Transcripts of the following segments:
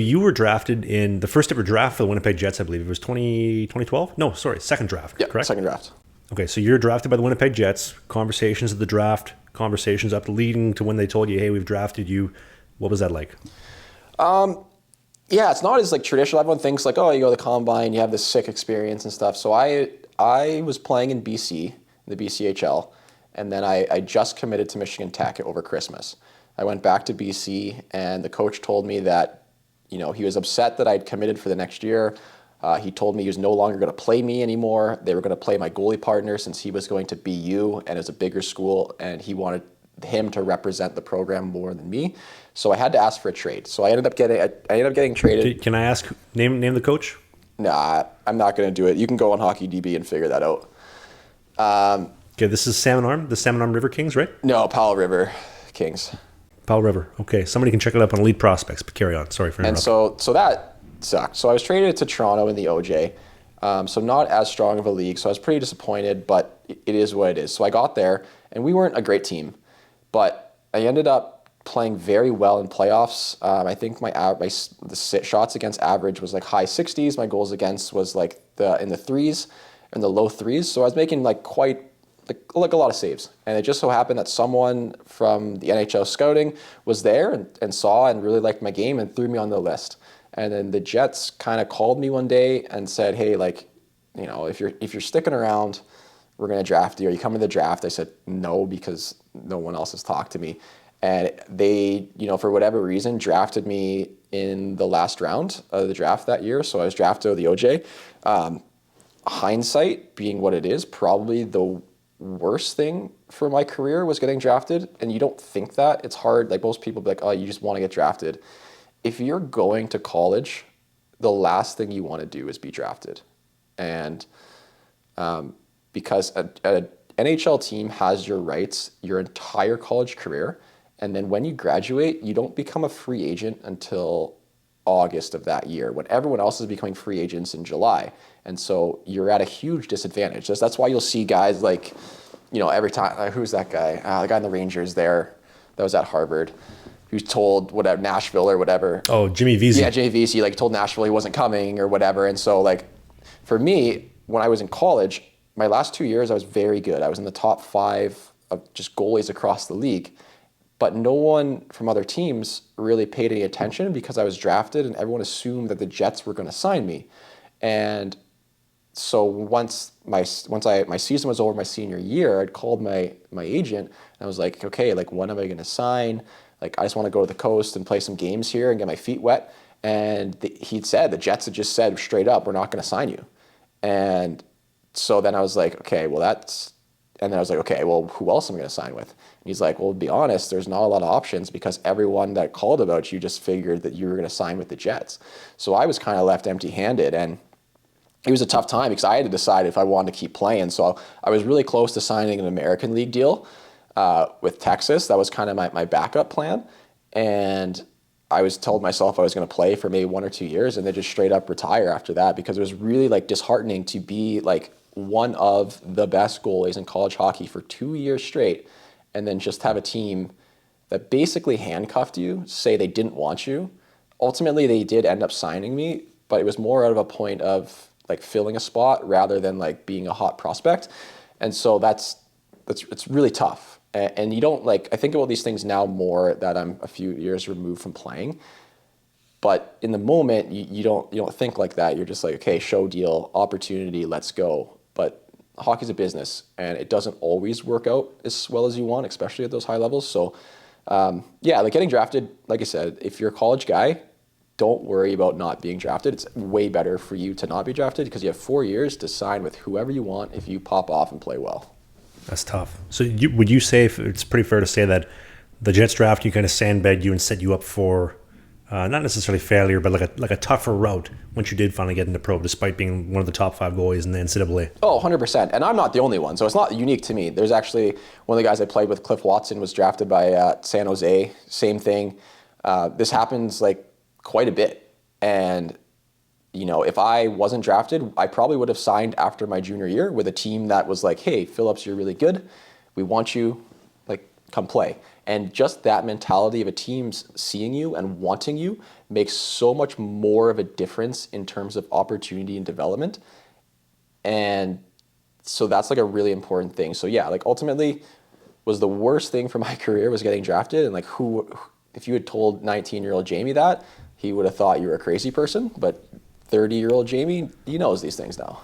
You were drafted in the first ever draft for the Winnipeg Jets, I believe. It was 2012? No, sorry, second draft, Yeah, correct? second draft. Okay, so you're drafted by the Winnipeg Jets. Conversations at the draft, conversations up leading to when they told you, hey, we've drafted you. What was that like? Yeah, it's not as like traditional. Everyone thinks like, oh, you go to the combine, you have this sick experience and stuff. So I was playing in BC, the BCHL, and then I just committed to Michigan Tech over Christmas. I went back to BC, and the coach told me that, he was upset that I'd committed for the next year. He told me he was no longer going to play me anymore. They were going to play my goalie partner since he was going to BU, and it's a bigger school, and he wanted him to represent the program more than me. So I had to ask for a trade. So I ended up getting traded. Can I ask, name the coach? Nah, I'm not going to do it. You can go on HockeyDB and figure that out. Okay, this is the Salmon Arm River Kings, right? No, Powell River Kings. Powell River. Okay, somebody can check it up on Elite Prospects, but carry on. Sorry for interrupting. And so that sucked. So I was traded to Toronto in the OJ. So not as strong of a league. So I was pretty disappointed, but it is what it is. So I got there, and we weren't a great team, but I ended up playing very well in playoffs. I think the shots against average was like high 60s. My goals against was like in the threes, in the low threes. So I was making like a lot of saves. And it just so happened that someone from the NHL scouting was there and saw and really liked my game and threw me on the list. And then the Jets kind of called me one day and said, hey, if you're sticking around, we're going to draft you. Are you coming to the draft? I said no, because no one else has talked to me. And they, for whatever reason, drafted me in the last round of the draft that year. So I was drafted with the OJ. Hindsight being what it is, probably the worst thing for my career was getting drafted. And you don't think that. It's hard. Like most people be like, oh, you just want to get drafted. If you're going to college, the last thing you want to do is be drafted. And because an NHL team has your rights your entire college career. And then when you graduate, you don't become a free agent until August of that year, when everyone else is becoming free agents in July. And so you're at a huge disadvantage. That's why you'll see guys like, every time, who's that guy? The guy in the Rangers there that was at Harvard, who's told whatever, Nashville or whatever. Oh, Jimmy Vesey. Yeah, Jimmy Vesey, told Nashville he wasn't coming or whatever. And so for me, when I was in college, my last 2 years, I was very good. I was in the top 5 of just goalies across the league. But no one from other teams really paid any attention because I was drafted, and everyone assumed that the Jets were going to sign me. And so once my season was over, my senior year, I'd called my agent, and I was like, okay, when am I going to sign? I just want to go to the coast and play some games here and get my feet wet. And the Jets had just said straight up, we're not going to sign you. And so then I was like, okay, well and then I was like, okay, well, who else am I going to sign with? And he's like, well, to be honest, there's not a lot of options because everyone that called about you just figured that you were going to sign with the Jets. So I was kind of left empty-handed, and it was a tough time because I had to decide if I wanted to keep playing. So I was really close to signing an American League deal with Texas. That was kind of my backup plan. And I was told myself I was going to play for maybe 1 or 2 years and then just straight up retire after that, because it was really disheartening to be one of the best goalies in college hockey for 2 years straight and then just have a team that basically handcuffed you, say they didn't want you. Ultimately, they did end up signing me, but it was more out of a point of filling a spot rather than being a hot prospect. And so it's really tough. And you don't I think about these things now more that I'm a few years removed from playing. But in the moment, you don't think like that. You're just okay, show deal, opportunity, let's go. But hockey's a business, and it doesn't always work out as well as you want, especially at those high levels. So, getting drafted, like I said, if you're a college guy, don't worry about not being drafted. It's way better for you to not be drafted because you have 4 years to sign with whoever you want if you pop off and play well. That's tough. So would you say it's pretty fair to say that the Jets draft you kind of sandbagged you and set you up for not necessarily failure, but a tougher route once you did finally get into pro, despite being one of the top 5 goalies in the NCAA? Oh, 100%. And I'm not the only one, so it's not unique to me. There's actually one of the guys I played with, Cliff Watson, was drafted by San Jose. Same thing. This happens quite a bit. And if I wasn't drafted, I probably would have signed after my junior year with a team that was hey, Phillips, you're really good. We want you. come play. And just that mentality of a team seeing you and wanting you makes so much more of a difference in terms of opportunity and development. And so that's like a really important thing. So yeah, like ultimately was the worst thing for my career was getting drafted. And like if you had told 19-year-old Jamie that, he would have thought you were a crazy person. But 30-year-old Jamie, he knows these things now.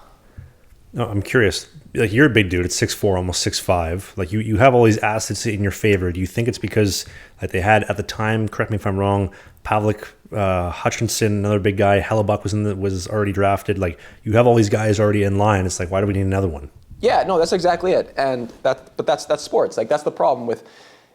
No, I'm curious. Like you're a big dude. It's 6'4", almost 6'5". Like you have all these assets in your favor. Do you think it's because like they had at the time? Correct me if I'm wrong. Pavlik, Hutchinson, another big guy. Hellebuck was already drafted. Like you have all these guys already in line. It's like why do we need another one? Yeah, no, that's exactly it. And that's sports. Like that's the problem with,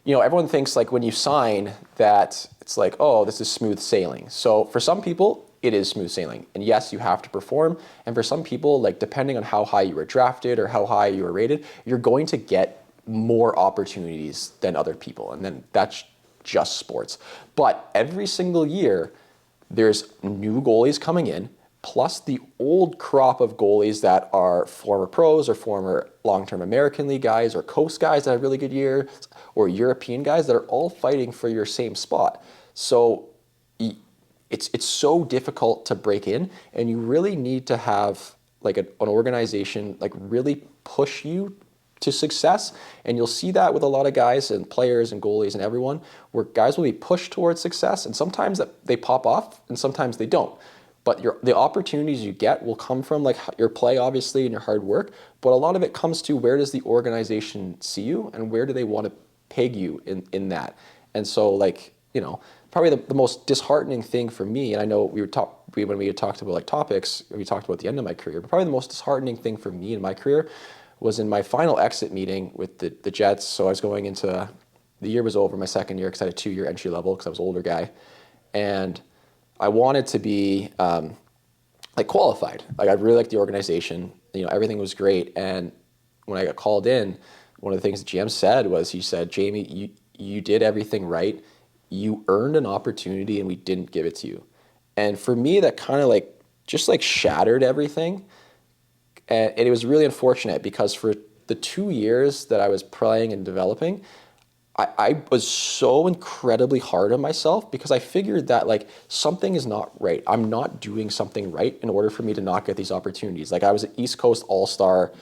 everyone thinks like when you sign that it's like, oh, this is smooth sailing. So for some people, it is smooth sailing. And yes, you have to perform. And for some people, like depending on how high you were drafted or how high you were rated, you're going to get more opportunities than other people. And then that's just sports. But every single year, there's new goalies coming in, plus the old crop of goalies that are former pros or former long-term American League guys or coast guys that have really good years or European guys that are all fighting for your same spot. So it's so difficult to break in, and you really need to have like an organization like really push you to success. And you'll see that with a lot of guys and players and goalies and everyone, where guys will be pushed towards success, and sometimes they pop off and sometimes they don't. But the opportunities you get will come from like your play, obviously, and your hard work. But a lot of it comes to where does the organization see you and where do they want to peg you in that. And so like, probably the most disheartening thing for me, and I know when we talked about like topics, we talked about the end of my career, but probably the most disheartening thing for me in my career was in my final exit meeting with the Jets. So I was going into, the year was over, my second year, because I had a 2-year entry level because I was an older guy. And I wanted to be like qualified. Like I really liked the organization. Everything was great. And when I got called in, one of the things the GM said was, he said, Jamie, you did everything right. You earned an opportunity and we didn't give it to you. And for me, that kind of like just like shattered everything. And it was really unfortunate because for the 2 years that I was playing and developing, I was so incredibly hard on myself because I figured that like something is not right. I'm not doing something right in order for me to not get these opportunities. Like I was an East Coast All-Star,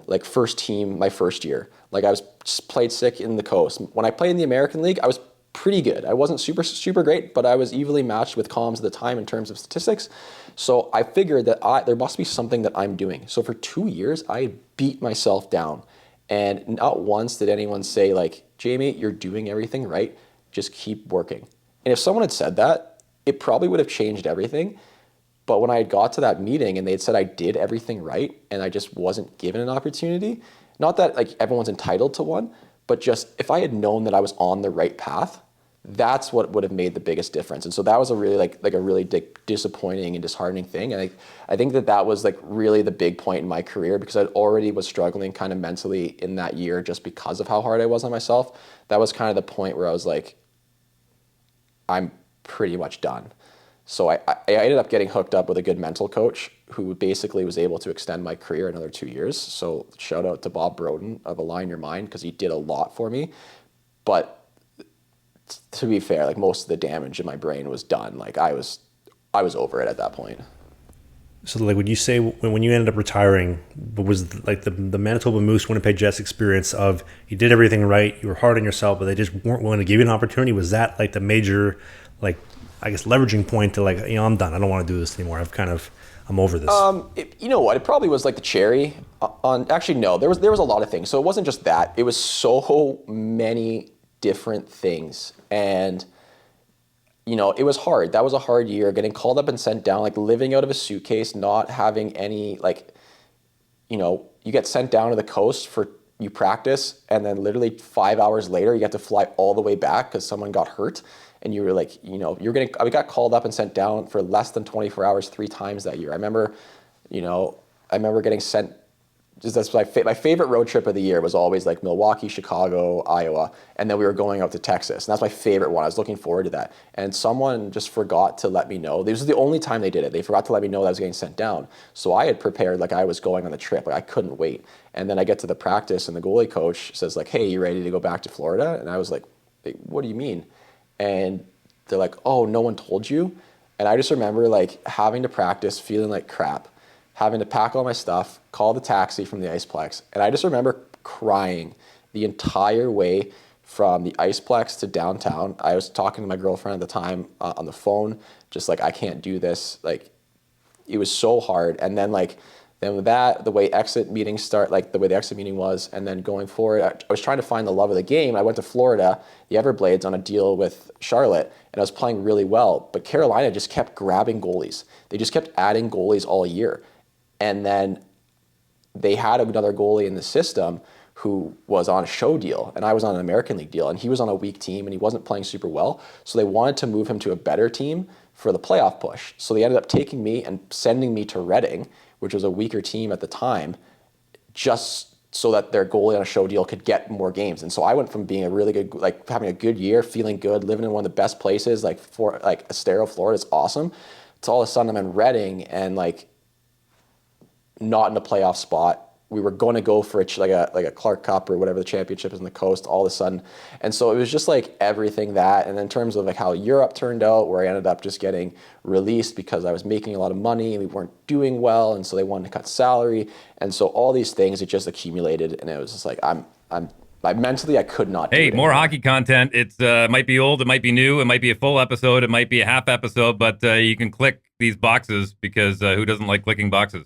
like first team my first year. Like I was played sick in the Coast. When I played in the American League, I was pretty good. I wasn't super great, but I was evenly matched with comms at the time in terms of statistics. So I figured that there must be something that I'm doing. So for 2 years, I beat myself down. And not once did anyone say like, Jamie, you're doing everything right. Just keep working. And if someone had said that, it probably would have changed everything. But when I had got to that meeting and they had said I did everything right and I just wasn't given an opportunity, not that like everyone's entitled to one, but just if I had known that I was on the right path, that's what would have made the biggest difference. And so that was a really like a really disappointing and disheartening thing. And I think that was like really the big point in my career because I already was struggling kind of mentally in that year just because of how hard I was on myself. That was kind of the point where I was like, I'm pretty much done. So I ended up getting hooked up with a good mental coach who basically was able to extend my career another 2 years. So shout out to Bob Broden of Align Your Mind because he did a lot for me. But to be fair, like most of the damage in my brain was done. Like I was over it at that point. So like would you say when you ended up retiring, what was like the Manitoba Moose Winnipeg Jets experience of you did everything right, you were hard on yourself, but they just weren't willing to give you an opportunity? Was that like the major, like I guess leveraging point to like, I'm done. I don't want to do this anymore. I'm over this. You know what? It probably was like the cherry on. Actually, no. There was a lot of things. So it wasn't just that. It was so many different things, and it was hard. That was a hard year. Getting called up and sent down, like living out of a suitcase, not having any like, you get sent down to the coast for you practice, and then literally 5 hours later, you have to fly all the way back because someone got hurt. And you were like, we got called up and sent down for less than 24 hours 3 times that year. I remember getting sent just that's my favorite road trip of the year was always like Milwaukee, Chicago, Iowa, and then we were going out to Texas. And that's my favorite one. I was looking forward to that. And someone just forgot to let me know. This was the only time they did it. They forgot to let me know that I was getting sent down. So I had prepared like I was going on the trip. Like I couldn't wait. And then I get to the practice and the goalie coach says like, "Hey, you ready to go back to Florida?" And I was like, "What do you mean?" And they're like, "Oh, no one told you?" And I just remember like having to practice, feeling like crap, having to pack all my stuff, call the taxi from the Iceplex. And I just remember crying the entire way from the Iceplex to downtown. I was talking to my girlfriend at the time on the phone, just like, I can't do this. Like, it was so hard. And then like, then with that, the way exit meetings start, like the way the exit meeting was, and then going forward, I was trying to find the love of the game. I went to Florida, the Everblades, on a deal with Charlotte, and I was playing really well. But Carolina just kept grabbing goalies. They just kept adding goalies all year. And then they had another goalie in the system who was on a show deal, and I was on an American League deal, and he was on a weak team, and he wasn't playing super well. So they wanted to move him to a better team for the playoff push. So they ended up taking me and sending me to Reading, which was a weaker team at the time, just so that their goalie on a show deal could get more games. And so I went from being a really good, like having a good year, feeling good, living in one of the best places, like for like Estero, Florida is awesome, to all of a sudden I'm in Reading and like not in a playoff spot. We were going to go for like a Clark Cup or whatever the championship is in the coast all of a sudden. And so it was just like everything that. And in terms of like how Europe turned out, where I ended up just getting released because I was making a lot of money and we weren't doing well. And so they wanted to cut salary. And so all these things, it just accumulated. And it was just like, mentally, I could not do Hey, it more anymore. hockey content. It's might be old, it might be new, it might be a full episode, it might be a half episode, but you can click these boxes because who doesn't like clicking boxes?